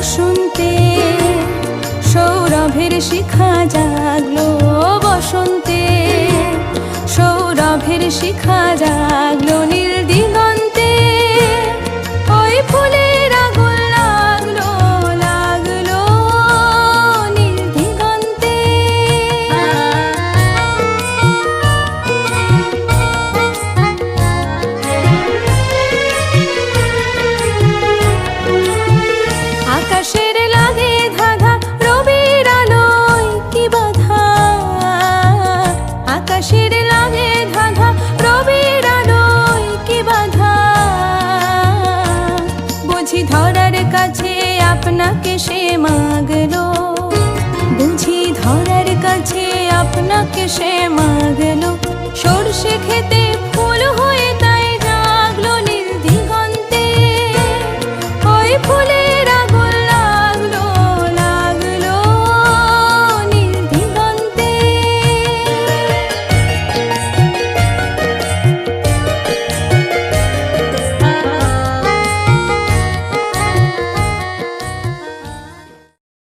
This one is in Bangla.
বসন্তে সৌরভের শিখা জাগলো, বসন্তে সৌরভের শিখা জাগলো, নীল দিগন্তে ওই ফুলের আগুন লাগলো, লাগলো নীল দিগন্তে। আকাশের লাগে ধাঁধা, রবির আলোয় কি বাধা, আকাশের লাগে ধাঁধা, রবির আলোয় কি বাধা। বুঝি ধরার কাছে আপনাকে সে মাগলো, বুঝি ধরার কাছে আপনাকে সে মাগলো, সর্ষে খেতে